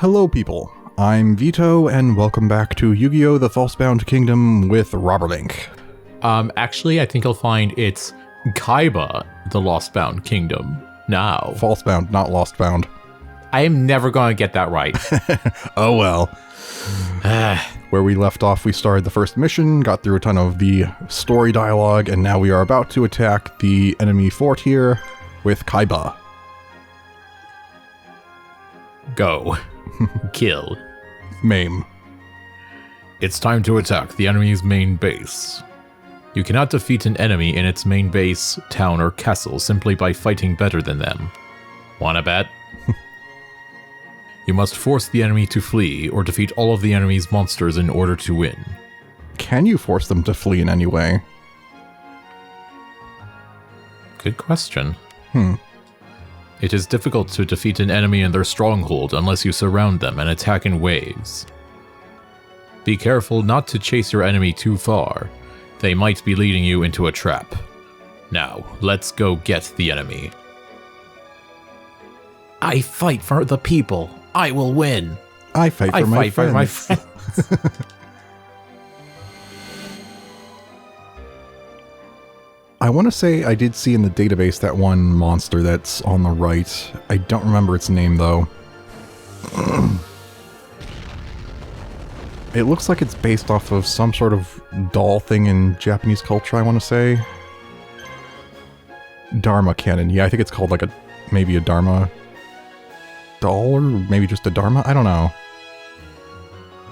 Hello people, I'm Vito and welcome back to Yu-Gi-Oh! The Falsebound Kingdom with Robberlink. Actually, I think you'll find it's Kaiba, the Lostbound Kingdom, now. Falsebound, not Lostbound. I am never going to get that right. Oh well. Where we left off, we started the first mission, got through a ton of the story dialogue, and now we are about to attack the enemy fort here with Kaiba. Go. Kill. Maim. It's time to attack the enemy's main base. You cannot defeat an enemy in its main base, town, or castle simply by fighting better than them. Wanna bet? You must force the enemy to flee, or defeat all of the enemy's monsters in order to win. Can you force them to flee in any way? Good question. It is difficult to defeat an enemy in their stronghold unless you surround them and attack in waves. Be careful not to chase your enemy too far. They might be leading you into a trap. Now, let's go get the enemy. I fight for the people. I will win. I fight for my friends. I want to say I did see in the database that one monster that's on the right. I don't remember its name, though. It looks like it's based off of some sort of doll thing in Japanese culture, I want to say. Dharma cannon. Yeah, I think it's called like maybe a Dharma doll, or maybe just a Dharma? I don't know.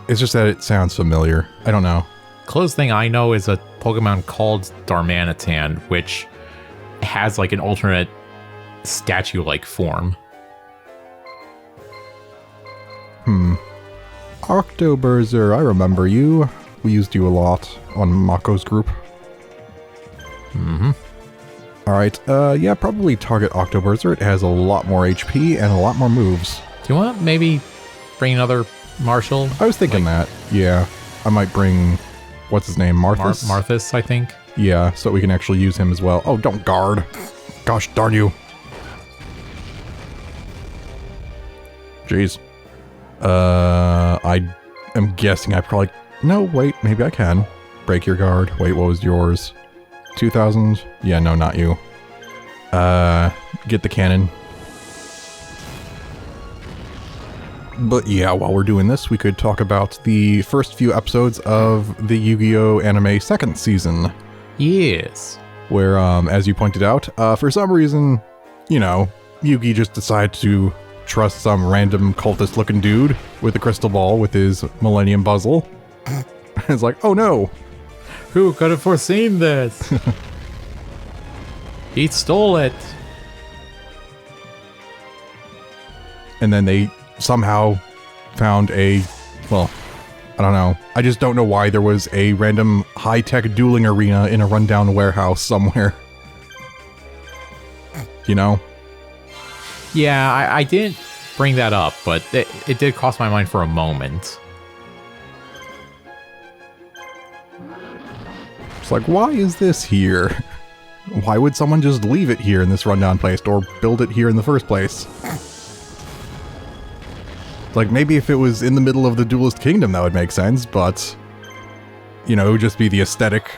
It's just that it sounds familiar. I don't know. Closest thing I know is a Pokemon called Darmanitan, which has like an alternate statue-like form. Octoberzer, I remember you. We used you a lot on Mako's group. Alright, yeah, probably target Octoberzer. It has a lot more HP and a lot more moves. Do you want to maybe bring another Marshal? I was thinking that, yeah. I might bring, what's his name, Marthas? Marthas, I think. Yeah, so we can actually use him as well. Oh, don't guard. Gosh darn you. Jeez. I am guessing I probably... No, wait, maybe I can. Break your guard. Wait, what was yours? 2,000? Yeah, no, not you. Get the cannon. But yeah, while we're doing this, we could talk about the first few episodes of the Yu-Gi-Oh! Anime second season. Yes. Where, as you pointed out, for some reason, you know, Yugi just decided to trust some random cultist-looking dude with a crystal ball with his Millennium Puzzle. It's like, oh no! Who could have foreseen this? He stole it. And then they somehow found a, well, I don't know. I just don't know why there was a random high-tech dueling arena in a rundown warehouse somewhere. You know? Yeah, I didn't bring that up, but it did cross my mind for a moment. It's like, why is this here? Why would someone just leave it here in this rundown place, or build it here in the first place? Like, maybe if it was in the middle of the Duelist Kingdom, that would make sense, but... You know, it would just be the aesthetic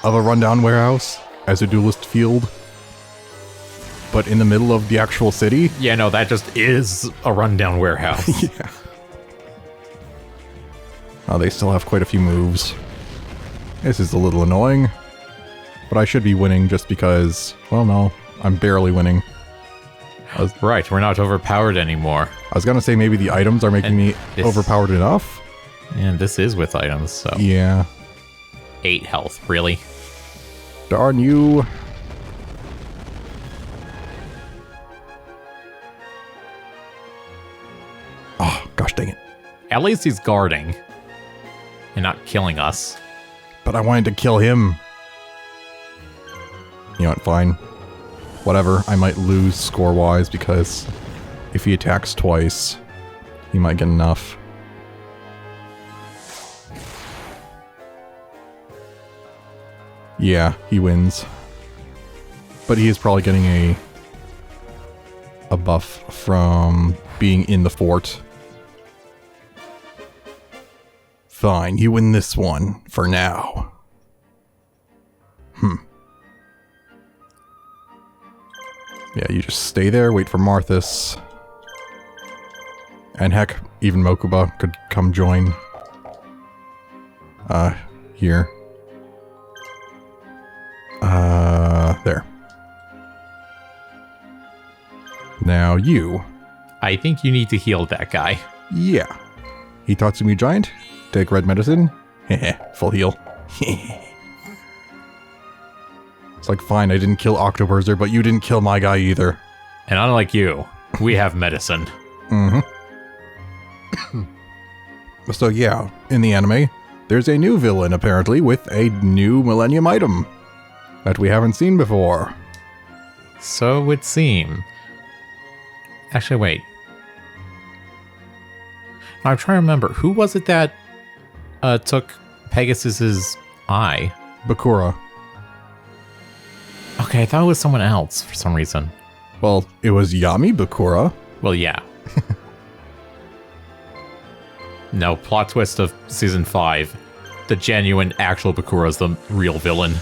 of a rundown warehouse as a duelist field. But in the middle of the actual city? Yeah, no, that just is a rundown warehouse. Yeah. Oh, they still have quite a few moves. This is a little annoying. But I should be winning just because... Well, no. I'm barely winning. Right, we're not overpowered anymore. I was gonna say maybe the items are making me overpowered enough. And this is with items, so... Yeah. 8 health, really? Darn you. Oh, gosh dang it. At least he's guarding. And not killing us. But I wanted to kill him. You know what, fine. Whatever, I might lose score-wise because if he attacks twice, he might get enough. Yeah, he wins. But he is probably getting a buff from being in the fort. Fine, you win this one, for now. Yeah, you just stay there, wait for Marthas. And heck, even Mokuba could come join. Here. There. Now you. I think you need to heal that guy. Yeah. Hitatsumi Giant, take red medicine. Heh, full heal. It's like, fine, I didn't kill Octoberzer, but you didn't kill my guy either. And unlike you, we have medicine. So yeah, in the anime, there's a new villain, apparently, with a new Millennium item that we haven't seen before. So it would seem. Actually, wait. I'm trying to remember. Who was it that took Pegasus's eye? Bakura. Okay, I thought it was someone else for some reason. Well, it was Yami Bakura. Well, yeah. No, plot twist of season 5. The genuine, actual Bakura is the real villain.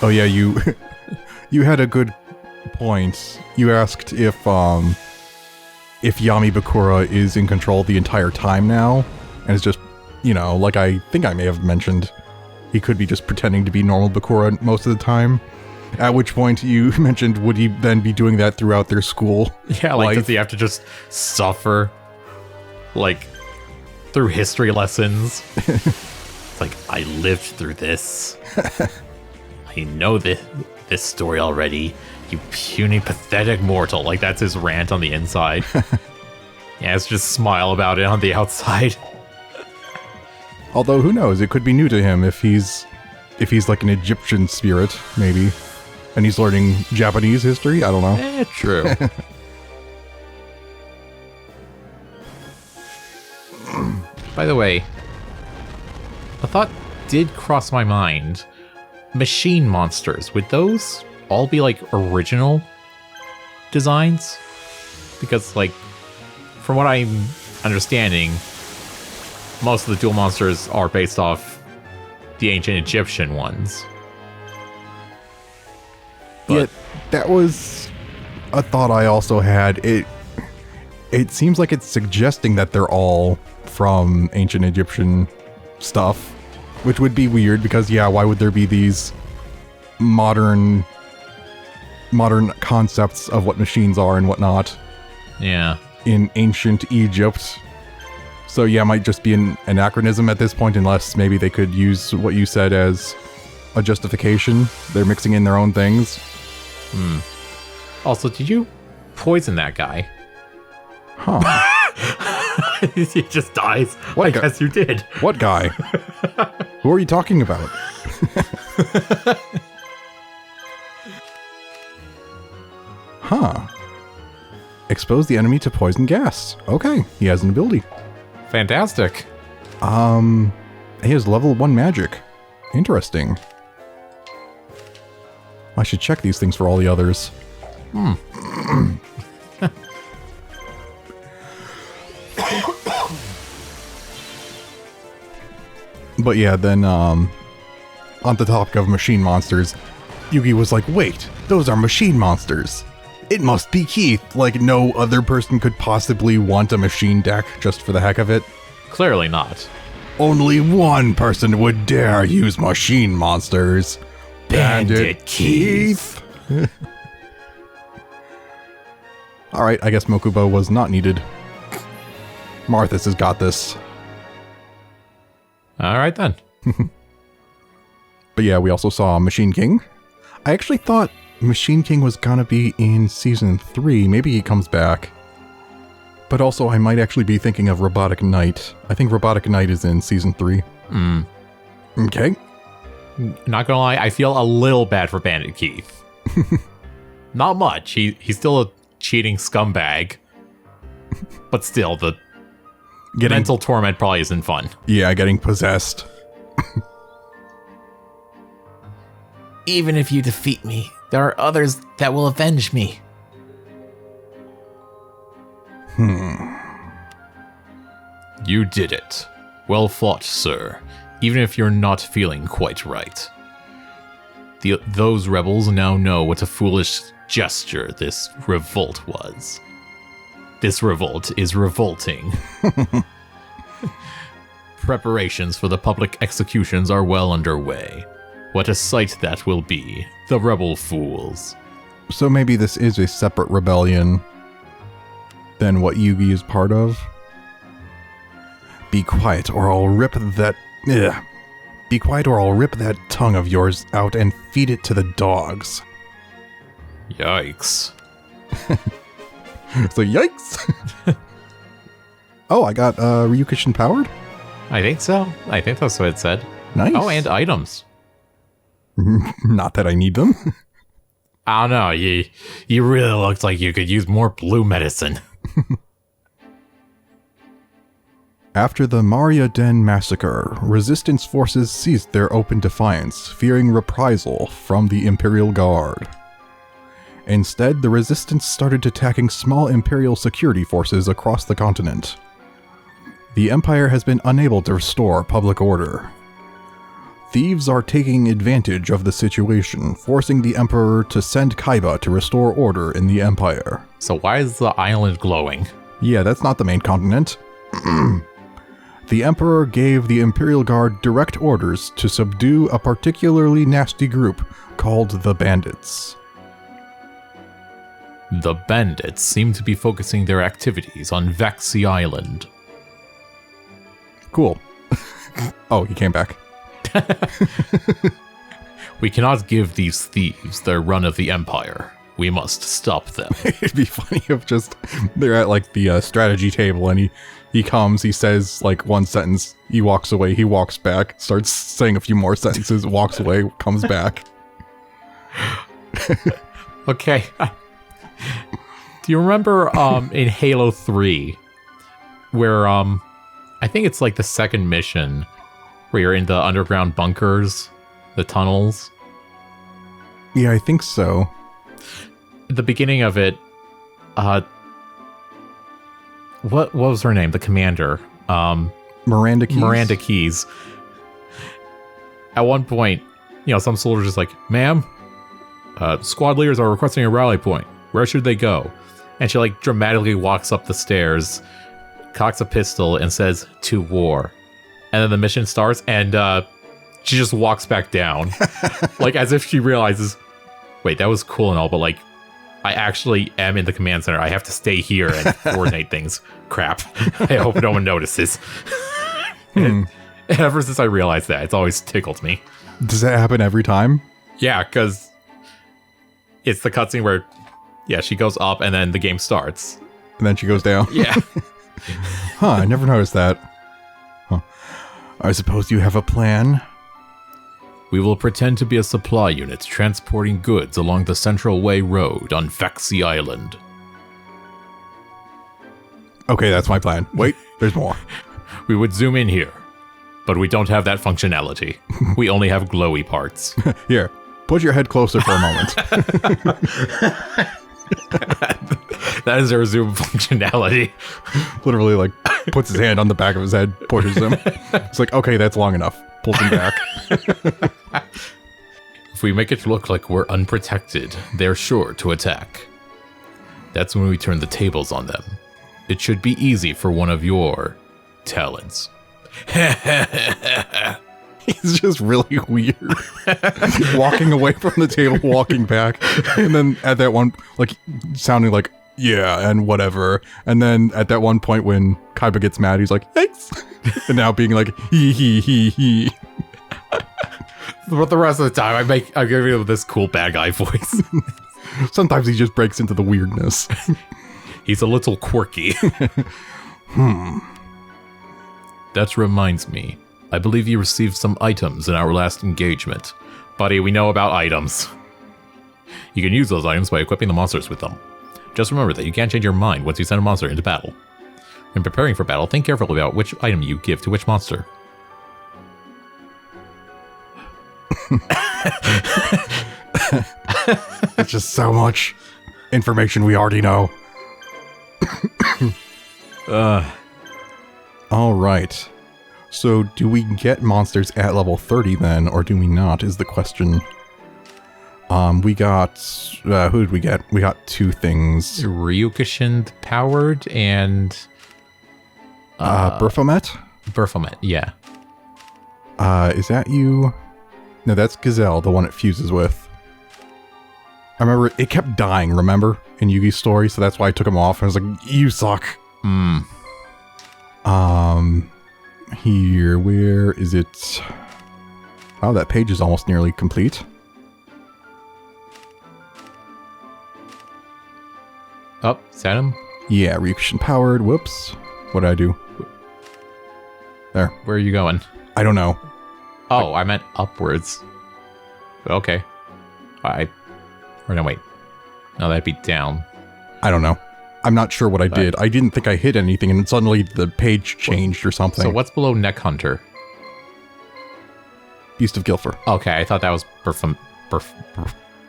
Oh yeah, you had a good point. You asked if Yami Bakura is in control the entire time now, and it's just, you know, like I think I may have mentioned, he could be just pretending to be normal Bakura most of the time. At which point you mentioned, would he then be doing that throughout their school? Yeah, like, does he have to just suffer, like, through history lessons? It's like, I lived through this. I know this story already. You puny, pathetic mortal. Like, that's his rant on the inside. Yeah, it's just smile about it on the outside. Although, who knows? It could be new to him if he's like an Egyptian spirit, maybe. And he's learning Japanese history? I don't know. True. By the way, a thought did cross my mind. Machine monsters, would those all be like original designs? Because, like, from what I'm understanding, most of the dual monsters are based off the ancient Egyptian ones. But yeah, that was a thought I also had. It seems like it's suggesting that they're all from ancient Egyptian stuff, which would be weird because, yeah, why would there be these modern concepts of what machines are and whatnot? yeah. In ancient Egypt. So yeah, it might just be an anachronism at this point, unless maybe they could use what you said as a justification. They're mixing in their own things. Also, did you poison that guy? Huh. He just dies. What I guy? guess you did. What guy? Who are you talking about? Huh. Expose the enemy to poison gas. Okay, he has an ability. Fantastic. He has level 1 magic. Interesting. I should check these things for all the others. But yeah, then, on the topic of machine monsters, Yugi was like, wait, those are machine monsters. It must be Keith, like no other person could possibly want a machine deck just for the heck of it. Clearly not. Only one person would dare use machine monsters. Bandit Keith. Alright, I guess Mokuba was not needed. Marthas has got this. Alright then. But yeah, we also saw Machine King. I actually thought Machine King was gonna be in Season 3. Maybe he comes back. But also, I might actually be thinking of Robotic Knight. I think Robotic Knight is in Season 3. Okay. Not gonna lie, I feel a little bad for Bandit Keith. Not much. He's still a cheating scumbag. But still, the mental torment probably isn't fun. Yeah, getting possessed. Even if you defeat me, there are others that will avenge me. You did it. Well fought, sir, even if you're not feeling quite right. Those rebels now know what a foolish gesture this revolt was. This revolt is revolting. Preparations for the public executions are well underway. What a sight that will be. The rebel fools. So maybe this is a separate rebellion than what Yugi is part of? Be quiet or I'll rip that... Ugh. Be quiet or I'll rip that tongue of yours out and feed it to the dogs. Yikes. So yikes! Oh, I got Ryukushin powered? I think so. I think that's what it said. Nice. Oh, and items. Not that I need them. I don't know. You really looked like you could use more blue medicine. After the Maria Den massacre, resistance forces ceased their open defiance, fearing reprisal from the Imperial Guard. Instead, the resistance started attacking small Imperial security forces across the continent. The Empire has been unable to restore public order. Thieves are taking advantage of the situation, forcing the Emperor to send Kaiba to restore order in the Empire. So why is the island glowing? Yeah, that's not the main continent. The Emperor gave the Imperial Guard direct orders to subdue a particularly nasty group called the Bandits. The Bandits seem to be focusing their activities on Vexy Island. Cool. Oh, he came back. We cannot give these thieves their run of the Empire. We must stop them. It'd be funny if just they're at like the strategy table and he comes, he says like one sentence, he walks away, he walks back, starts saying a few more sentences, walks away, comes back. Okay. Do you remember in Halo 3 where I think it's like the second mission where you're in the underground bunkers, the tunnels? Yeah, I think so. At the beginning of it, what was her name? The commander. Miranda Keyes. Miranda Keyes. At one point, some soldiers just like, ma'am, squad leaders are requesting a rally point. Where should they go? And she like dramatically walks up the stairs, cocks a pistol, and says, to war. And then the mission starts, and she just walks back down. Like, as if she realizes, wait, that was cool and all, but like, I actually am in the command center. I have to stay here and coordinate things. Crap. I hope no one notices. And ever since I realized that, it's always tickled me. Does that happen every time? Yeah, because it's the cutscene where, she goes up and then the game starts. And then she goes down? Yeah. Huh, I never noticed that. Huh. I suppose you have a plan? We will pretend to be a supply unit transporting goods along the Central Way Road on Vexy Island. Okay, that's my plan. Wait, there's more. We would zoom in here, but we don't have that functionality. We only have glowy parts. Here, put your head closer for a moment. That is our zoom functionality. Literally, like, puts his hand on the back of his head, pushes him. It's like, okay, that's long enough. Pulls him back. If we make it look like we're unprotected, they're sure to attack. That's when we turn the tables on them. It should be easy for one of your talents. He's just really weird. Walking away from the table, walking back. And then at that one, like, sounding like, yeah, and whatever. And then at that one point when Kaiba gets mad, he's like, thanks. And now being like, he. But the rest of the time, I give him this cool bad guy voice. Sometimes he just breaks into the weirdness. He's a little quirky. That reminds me. I believe you received some items in our last engagement. Buddy, we know about items. You can use those items by equipping the monsters with them. Just remember that you can't change your mind once you send a monster into battle. When preparing for battle, think carefully about which item you give to which monster. It's just so much information we already know. Alright. So, do we get monsters at level 30 then, or do we not, is the question. We got... who did we get? We got 2 things. Ryukushin powered and... Baphomet? Baphomet, yeah. Is that you? No, that's Gazelle, the one it fuses with. I remember it kept dying, remember? In Yugi's story, so that's why I took him off. I was like, you suck. Here, where is it? Wow, that page is almost nearly complete. Oh, is that him? Yeah, Ryukushin powered. Whoops. What did I do? There. Where are you going? I don't know. Oh, I meant upwards. Okay. Or no, wait. No, that'd be down. I don't know. I'm not sure what I did. I didn't think I hit anything, and suddenly the page changed or something. So what's below Neck Hunter? Beast of Gilfer. Okay, I thought that was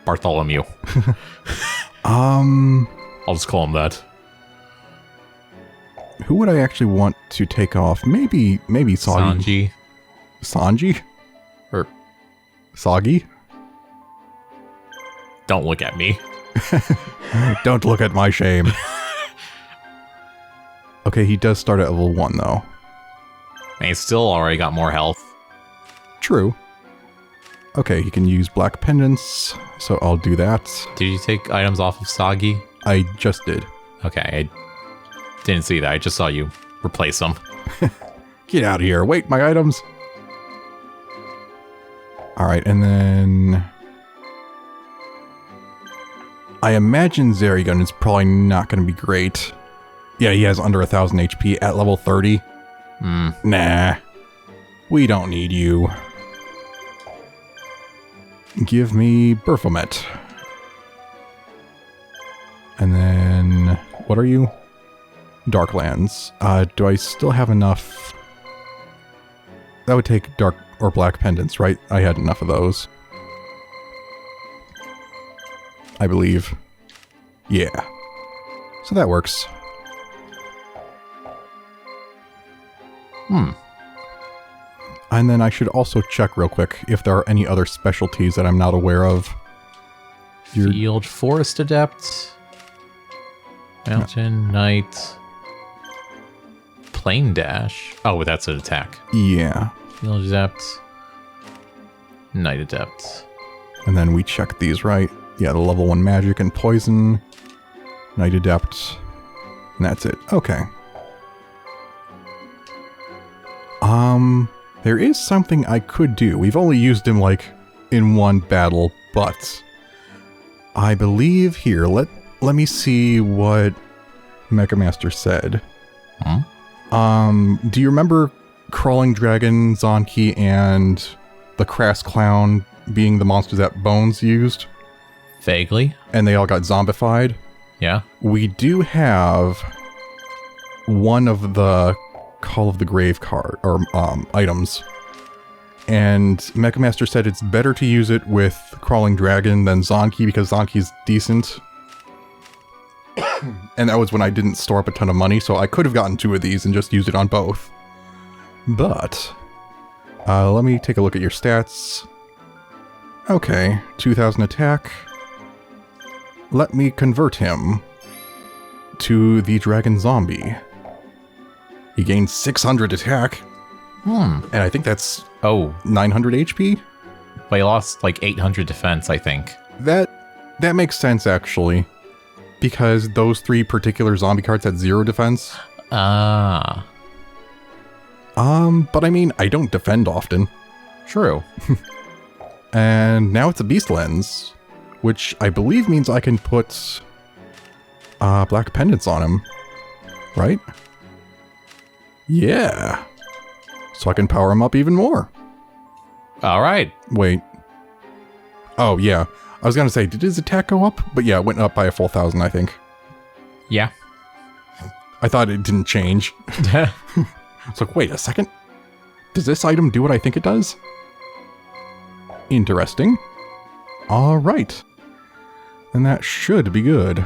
Bartholomew. I'll just call him that. Who would I actually want to take off? Maybe Soggy. Sanji? Or Soggy? Don't look at me. Don't look at my shame. Okay, he does start at level 1, though. And he's still already got more health. True. Okay, he can use black pendants, so I'll do that. Did you take items off of Soggy? I just did. Okay, I didn't see that. I just saw you replace them. Get out of here. Wait, my items. Alright, and then... I imagine Zerigun is probably not going to be great. Yeah, he has under 1,000 HP at level 30. Nah. We don't need you. Give me Baphomet. And then... what are you? Darklands. Do I still have enough? That would take dark or black pendants, right? I had enough of those. I believe. Yeah. So that works. And then I should also check real quick if there are any other specialties that I'm not aware of. Field Forest Adept. Mountain Knight. Plane Dash. Oh, that's an attack. Yeah. Field Adept. Night Adept. And then we check these, right? Yeah, the level 1 magic and poison. Night Adept. And that's it. Okay. There is something I could do. We've only used him, like, in one battle, but... I believe here, let me see what Mecha Master said. Do you remember Crawling Dragon, Zonki, and the Crass Clown being the monsters that Bones used? Vaguely. And they all got zombified? Yeah. We do have one of the Call of the Grave card, or items. And Mecha Master said it's better to use it with Crawling Dragon than Zonki because Zonki's decent. And that was when I didn't store up a ton of money, so I could have gotten 2 of these and just used it on both. But, let me take a look at your stats. Okay, 2,000 attack. Let me convert him to the Dragon Zombie. He gains 600 attack. And I think that's 900 HP? But he lost like 800 defense, I think. That makes sense, actually. Because those 3 particular zombie cards had 0 defense. Ah. But I mean, I don't defend often. True. And now it's a Beast Lens, which I believe means I can put black pendants on him, right? Yeah. So I can power him up even more. All right. Wait. Oh, yeah. I was going to say, did his attack go up? But yeah, it went up by a full 1,000, I think. Yeah. I thought it didn't change. It's like, wait a second. Does this item do what I think it does? Interesting. All right. Then that should be good.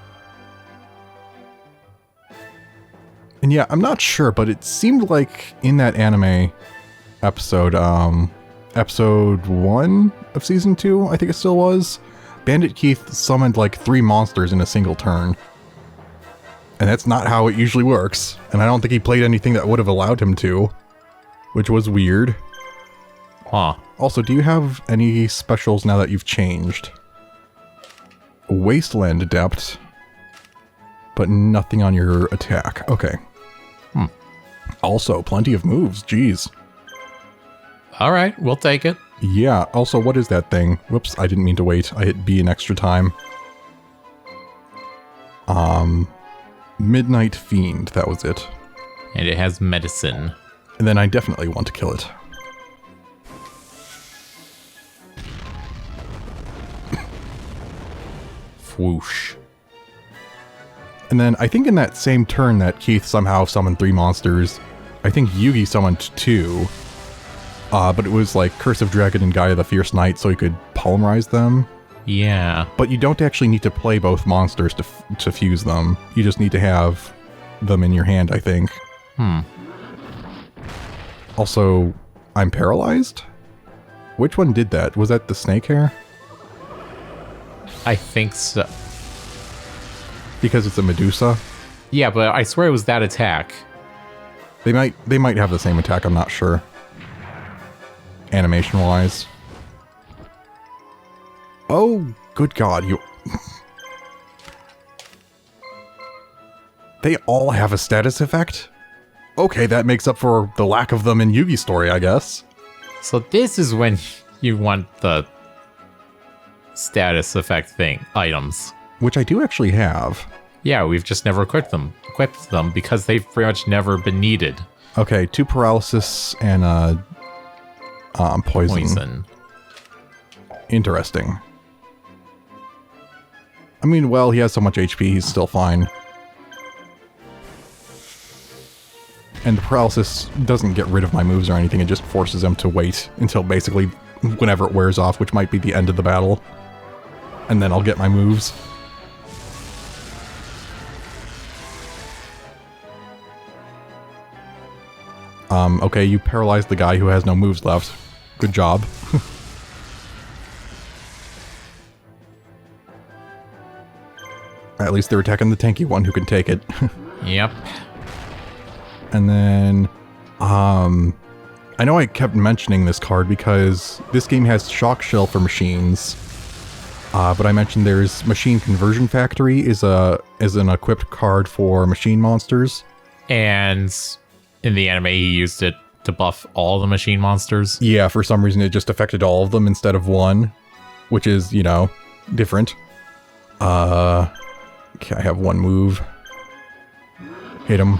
And yeah, I'm not sure, but it seemed like in that anime episode, episode 1 of season 2, I think it still was, Bandit Keith summoned like 3 monsters in a single turn. And that's not how it usually works. And I don't think he played anything that would have allowed him to, which was weird. Huh. Also, do you have any specials now that you've changed? Wasteland Adept, but nothing on your attack. Okay. Also, plenty of moves. Jeez. All right, we'll take it. Yeah, also, what is that thing? Whoops, I didn't mean to wait. I hit B an extra time. Midnight Fiend, that was it. And it has medicine. And then I definitely want to kill it. Whoosh. And then I think in that same turn that Keith somehow summoned 3 monsters, I think Yugi summoned 2. But it was like Curse of Dragon and Gaia the Fierce Knight, so he could polymerize them. Yeah. But you don't actually need to play both monsters to fuse them. You just need to have them in your hand, I think. Also, I'm paralyzed? Which one did that? Was that the snake hair? I think so. Because it's a Medusa? Yeah, but I swear it was that attack. They might have the same attack, I'm not sure. Animation-wise. Oh, good God, you... They all have a status effect? Okay, that makes up for the lack of them in Yugi's story, I guess. So this is when you want the status effect items. Which I do actually have. Yeah, we've just never equipped them because they've pretty much never been needed. Okay, 2 paralysis and poison. Interesting. I mean, well, he has so much HP, he's still fine. And the paralysis doesn't get rid of my moves or anything, it just forces them to wait until basically whenever it wears off, which might be the end of the battle. And then I'll get my moves. Okay, you paralyzed the guy who has no moves left. Good job. At least they're attacking the tanky one who can take it. Yep. And then, I know I kept mentioning this card because this game has Shock Shell for machines. But I mentioned there's Machine Conversion Factory is an equipped card for machine monsters. And in the anime, he used it to buff all the machine monsters. Yeah, for some reason it just affected all of them instead of one, which is, you know, different. Okay, I have one move. Hit him.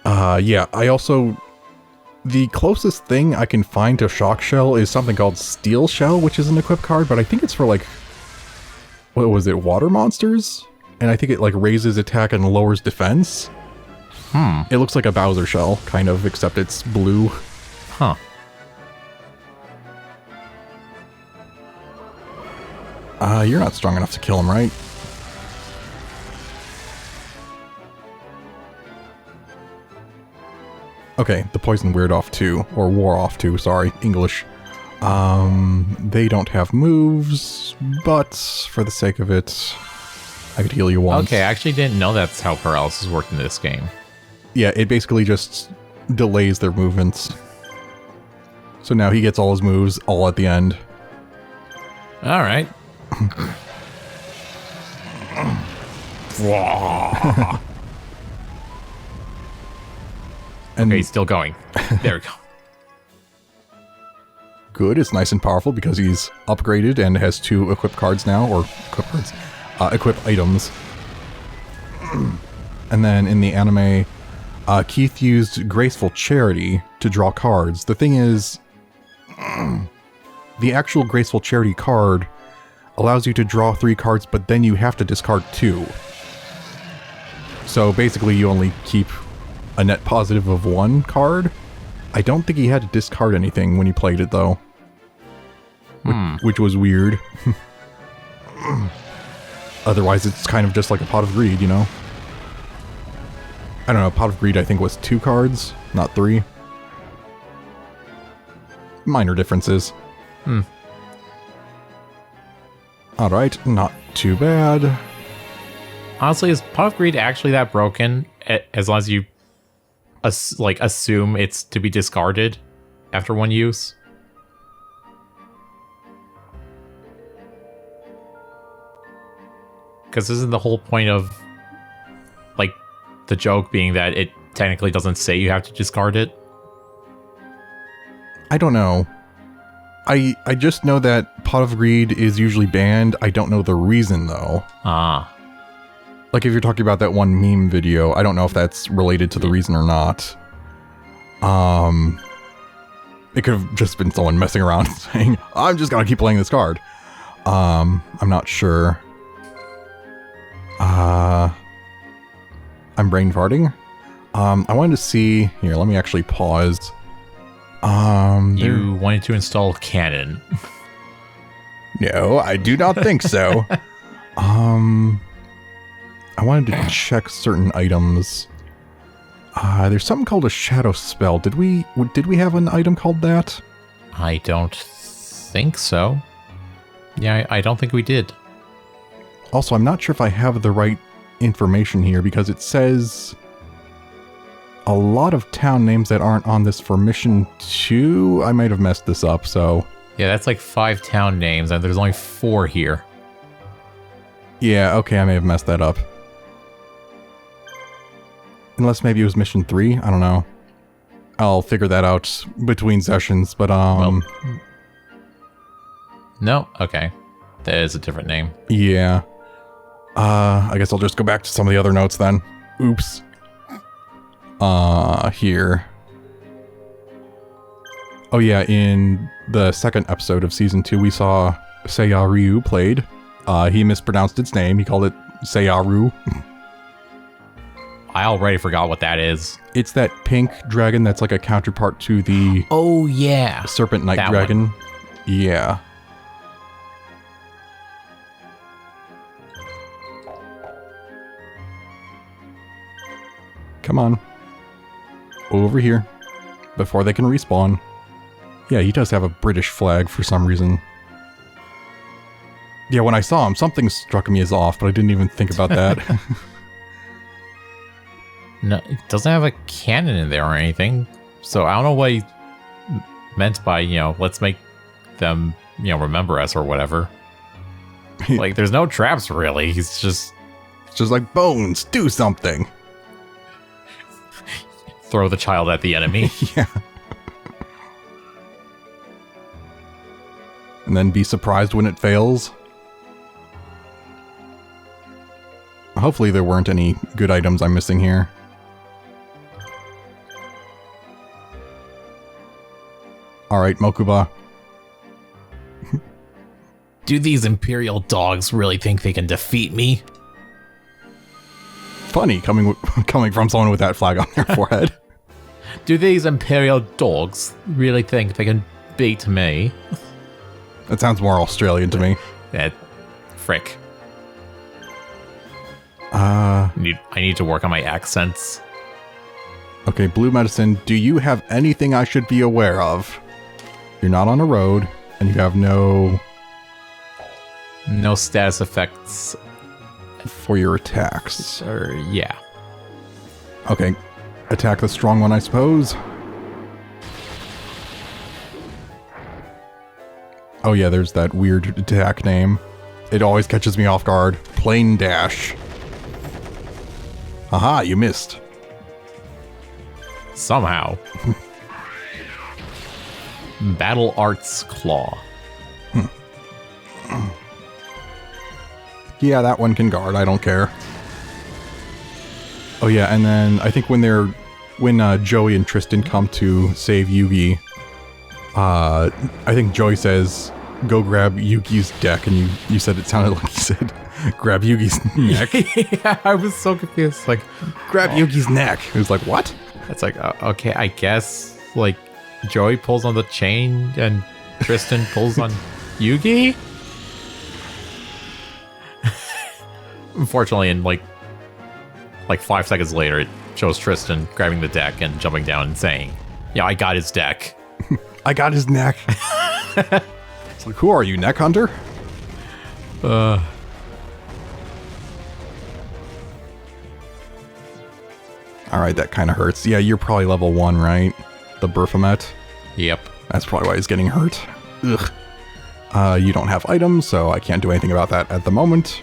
Yeah, I also... The closest thing I can find to Shock Shell is something called Steel Shell, which is an equipped card, but I think it's for, like... What was it? Water monsters? And I think it, like, raises attack and lowers defense. It looks like a Bowser shell, kind of, except it's blue. Huh. You're not strong enough to kill him, right? Okay, the poison weared off too, or wore off too, sorry, English. They don't have moves, but for the sake of it, I could heal you once. Okay, I actually didn't know that's how paralysis worked in this game. Yeah, it basically just delays their movements. So now he gets all his moves all at the end. All right. And okay, he's still going. There we go. Good, it's nice and powerful because he's upgraded and has 2 equipped cards now, or equipped cards, equipped items. And then in the anime, Keith used Graceful Charity to draw cards. The thing is, the actual Graceful Charity card allows you to draw 3 cards, but then you have to discard 2. So basically you only keep a net positive of 1 card. I don't think he had to discard anything when he played it, though. Which was weird. Otherwise, it's kind of just like a pot of greed, you know? I don't know, Pot of Greed I think was 2 cards, not 3. Minor differences. Alright, not too bad. Honestly, is Pot of Greed actually that broken? As long as you assume it's to be discarded after one use? Because isn't the whole point of, like, the joke being that it technically doesn't say you have to discard it? I don't know. I just know that Pot of Greed is usually banned. I don't know the reason, though. Ah. Like, if you're talking about that one meme video, I don't know if that's related to the reason or not. It could have just been someone messing around saying, I'm just gonna keep playing this card. I'm not sure. I'm brain farting. I wanted to see... Here, let me actually pause. You wanted to install Canon. No, I do not think so. I wanted to check certain items. There's something called a shadow spell. Did we have an item called that? I don't think so. Yeah, I don't think we did. Also, I'm not sure if I have the right information here because it says a lot of town names that aren't on this for mission 2. I might have messed this up, so... Yeah, that's like 5 town names, and there's only 4 here. Yeah, okay, I may have messed that up. Unless maybe it was mission 3, I don't know. I'll figure that out between sessions, but Well, no, okay. That is a different name. Yeah. I guess I'll just go back to some of the other notes then. Oops. Here. Oh yeah, in the second episode of Season 2, we saw Seiya Ryu played. He mispronounced its name. He called it Seiyaru. I already forgot what that is. It's that pink dragon that's like a counterpart to the... Oh, yeah. Serpent Knight That dragon. one. Yeah. Come on. Over here. Before they can respawn. Yeah, he does have a British flag for some reason. Yeah, when I saw him, something struck me as off, but I didn't even think about that. No, it doesn't have a cannon in there or anything. So I don't know what he meant by, let's make them, remember us or whatever. Like, there's no traps, really. He's just... It's just like, Bones, do something. Throw the child at the enemy. Yeah. And then be surprised when it fails. Hopefully there weren't any good items I'm missing here. Alright, Mokuba. Do these Imperial dogs really think they can defeat me? Funny, coming from someone with that flag on their forehead. Do these Imperial dogs really think they can beat me? That sounds more Australian to me. Frick. Uh, I need to work on my accents. Okay, Blue Medicine, do you have anything I should be aware of? You're not on a road, and you have no... No status effects. For your attacks. Yeah. Okay, attack the strong one, I suppose. Oh yeah, there's that weird attack name. It always catches me off guard. Plane Dash. Aha, you missed. Somehow. Battle Arts Claw. Yeah, that one can guard, I don't care. Oh yeah, and then I think when Joey and Tristan come to save Yugi, I think Joey says, go grab Yugi's deck, and you said it sounded like you said, grab Yugi's neck. Yeah, I was so confused. Like, grab Yugi's neck. It was like, what? It's like, okay, I guess, like, Joey pulls on the chain and Tristan pulls on Yugi? Unfortunately, in like 5 seconds later, it shows Tristan grabbing the deck and jumping down and saying, yeah, I got his deck. I got his neck. It's like, who are you, neck hunter? Alright, that kind of hurts. Yeah, you're probably level 1, right? The Baphomet? Yep. That's probably why he's getting hurt. Ugh. You don't have items, so I can't do anything about that at the moment.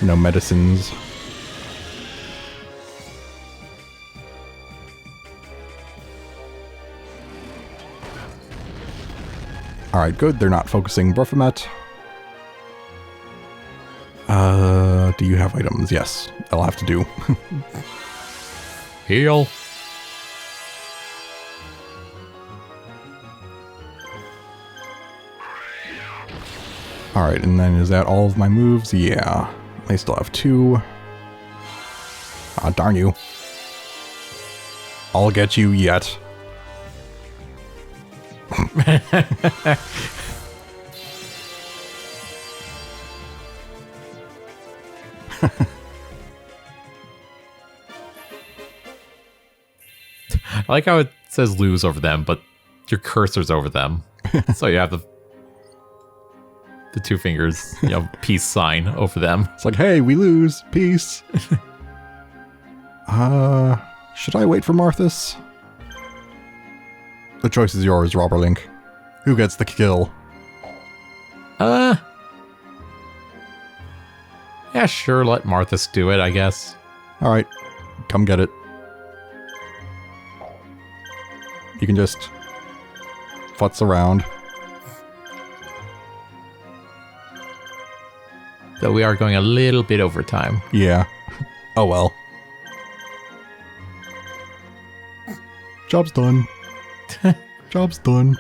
No medicines. Alright, good. They're not focusing Baphomet. Do you have items? Yes. I'll have to do. Heal. Alright, and then is that all of my moves? Yeah. I still have 2. Ah, darn you. I'll get you yet. I like how it says lose over them, but your cursor's over them. So you have the 2 fingers, peace sign over them. It's like, hey, we lose. Peace. Should I wait for Marthas? The choice is yours, Robberlink. Who gets the kill? Yeah, sure, let Marthas do it, I guess. Alright, come get it. You can just futz around. Though we are going a little bit over time. Yeah. Oh well. Job's done. Job's done.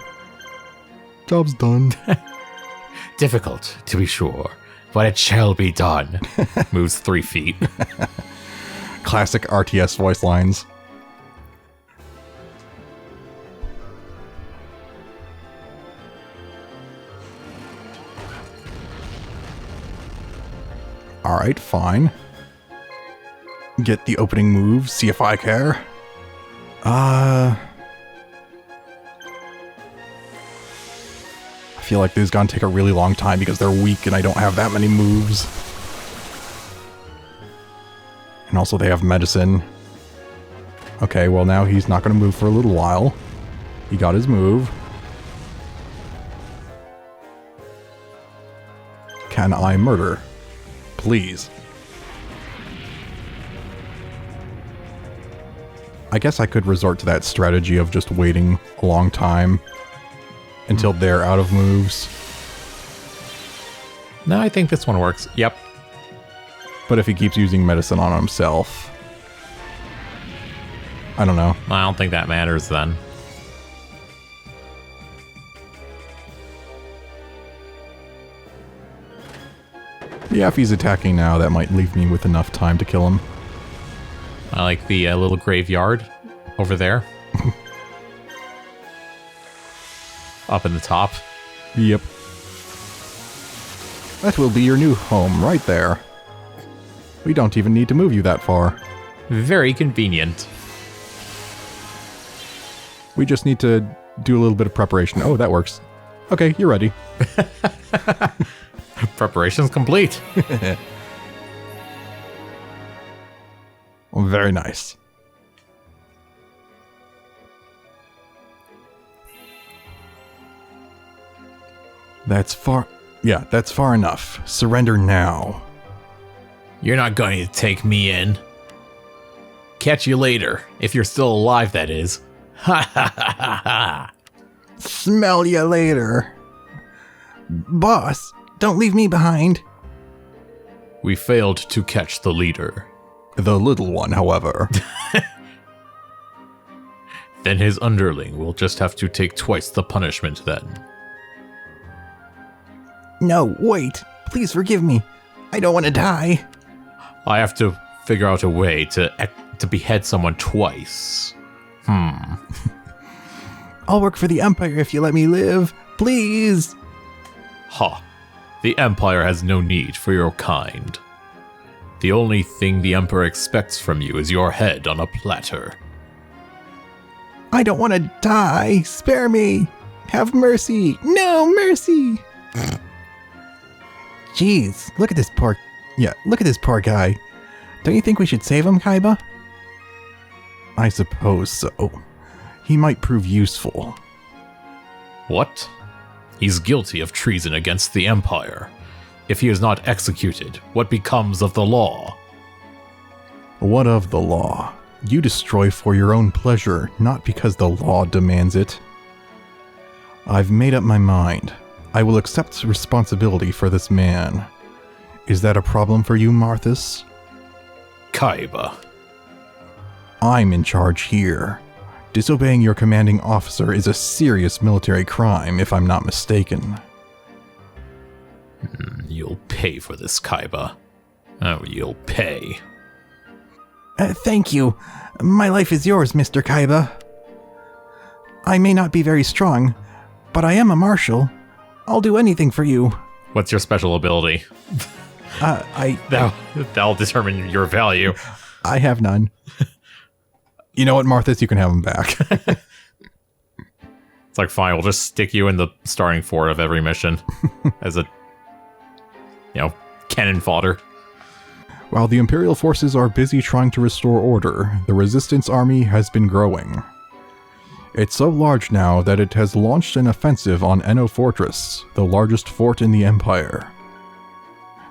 Job's done. Difficult, to be sure, but it shall be done. Moves 3 feet. Classic RTS voice lines. Alright, fine. Get the opening move, see if I care. I feel like this is gonna take a really long time because they're weak and I don't have that many moves. And also they have medicine. Okay, well now he's not gonna move for a little while. He got his move. Can I murder? Please. I guess I could resort to that strategy of just waiting a long time until they're out of moves. No, I think this one works. Yep. But if he keeps using medicine on himself, I don't know. I don't think that matters then. Yeah, if he's attacking now, that might leave me with enough time to kill him. I like the little graveyard over there. Up in the top. Yep. That will be your new home, right there. We don't even need to move you that far. Very convenient. We just need to do a little bit of preparation. Oh, that works. Okay, you're ready. Preparation's complete. Very nice. That's far... Yeah, that's far enough. Surrender now. You're not going to take me in. Catch you later, if you're still alive, that is. Ha ha ha ha ha. Smell ya later. Boss, don't leave me behind. We failed to catch the leader. The little one, however. Then his underling will just have to take twice the punishment then. No, wait. Please forgive me. I don't want to die. I have to figure out a way to behead someone twice. I'll work for the Empire if you let me live. Please. Ha. The Empire has no need for your kind. The only thing the Emperor expects from you is your head on a platter. I don't want to die. Spare me. Have mercy. No mercy. Jeez, look at this poor guy. Don't you think we should save him, Kaiba? I suppose so. He might prove useful. What? He's guilty of treason against the Empire. If he is not executed, what becomes of the law? What of the law? You destroy for your own pleasure, not because the law demands it. I've made up my mind. I will accept responsibility for this man. Is that a problem for you, Marthas? Kaiba. I'm in charge here. Disobeying your commanding officer is a serious military crime, if I'm not mistaken. You'll pay for this, Kaiba. Oh, you'll pay. Thank you. My life is yours, Mr. Kaiba. I may not be very strong, but I am a marshal. I'll do anything for you. What's your special ability? That'll determine your value. I have none. You know what, Marthas? You can have him back. It's like, fine, we'll just stick you in the starting fort of every mission as a, cannon fodder. While the Imperial forces are busy trying to restore order, the Resistance army has been growing. It's so large now that it has launched an offensive on Eno Fortress, the largest fort in the Empire.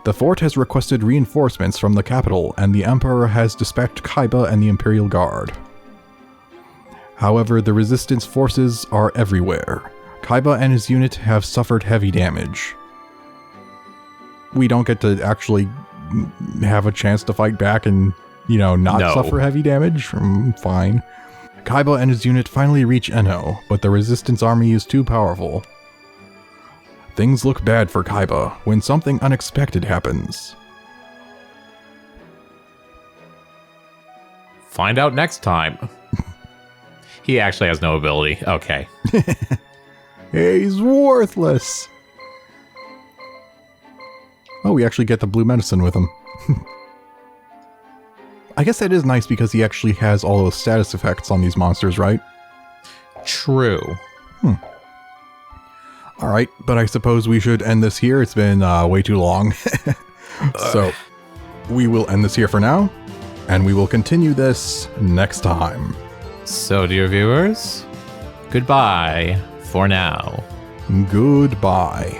The fort has requested reinforcements from the capital, and the Emperor has dispatched Kaiba and the Imperial Guard. However, the Resistance forces are everywhere. Kaiba and his unit have suffered heavy damage. We don't get to actually have a chance to fight back and, not suffer heavy damage? Fine. Kaiba and his unit finally reach Eno, but the Resistance army is too powerful. Things look bad for Kaiba when something unexpected happens. Find out next time. He actually has no ability. Okay. He's worthless. Oh, we actually get the blue medicine with him. I guess that is nice because he actually has all those status effects on these monsters, right? True. Alright, but I suppose we should end this here. It's been way too long. So, we will end this here for now, and we will continue this next time. So, dear viewers, goodbye for now. Goodbye.